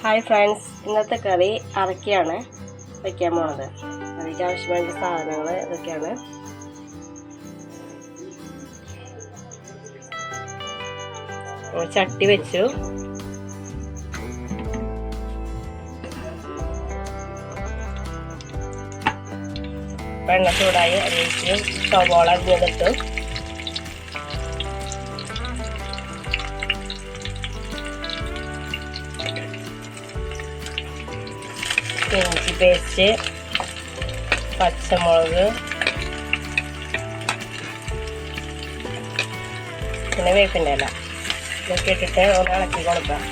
Hi friends, ഇന്നത്തെ കറി അറക്കയാണ് വയ്ക്കാൻ പോണത്. അതിലേക്ക് ആവശ്യമായ സാധനങ്ങൾ ഇതൊക്കെയാണ്. ചട്ടി വെച്ചു, എണ്ണ ചൂടായി അതിലേക്ക് സവോള അരിഞ്ഞെടുത്തു, ഇഞ്ചി പേസ്റ്റ്, പച്ചമുളക്, പിന്നെ വേപ്പിൻ്റെ ഇല ഇതൊക്കെ ഇട്ടിട്ട് ഒന്ന് ഇളക്കി കൊടുക്കാം.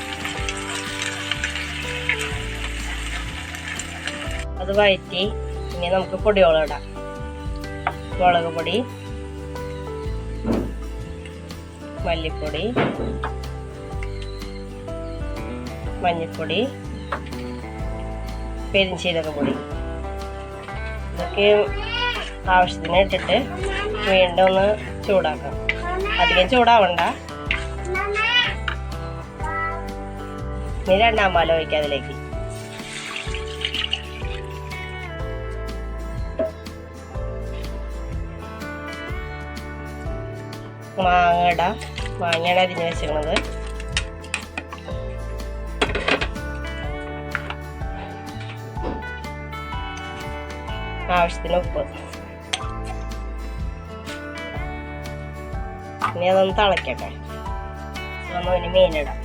അത് വഴറ്റി ഇനി നമുക്ക് പൊടിയോളം ഇടാം. മുളക് പൊടി, മല്ലിപ്പൊടി, മഞ്ഞൾപ്പൊടി, പെരിഞ്ചീരകപ്പൊടി ഇതൊക്കെ ആവശ്യത്തിന് ഇട്ടിട്ട് വീണ്ടും ഒന്ന് ചൂടാക്കാം. അധികം ചൂടാവണ്ട. ഇനി രണ്ടാം പാൽ ഒഴിക്കാം അതിലേക്ക്. മാങ്ങയാണ് അരിഞ്ഞ് വെച്ചിരുന്നത്. ആവശ്യത്തിന് ഉപ്പ്. ഇനി അതൊന്ന് തിളക്കട്ടെ. ഇനി മീനിടാം.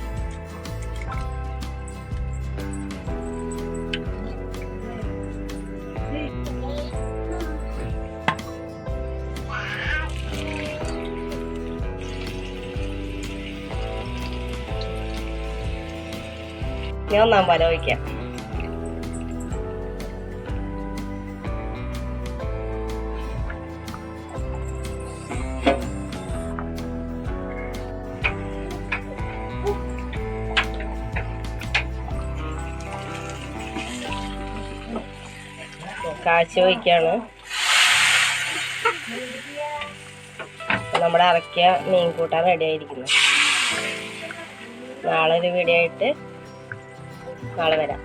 ഇനി ഒന്നാം പാൽ ഒഴിക്കാം. കാച്ചി ഒഴിക്കുകയാണ്. നമ്മുടെ അറക്കിയ മീൻ കൂട്ടാൻ റെഡി ആയിരിക്കുന്നു. നാളെ ഒരു വീഡിയോ ആയിട്ട് നാളെ വരാം.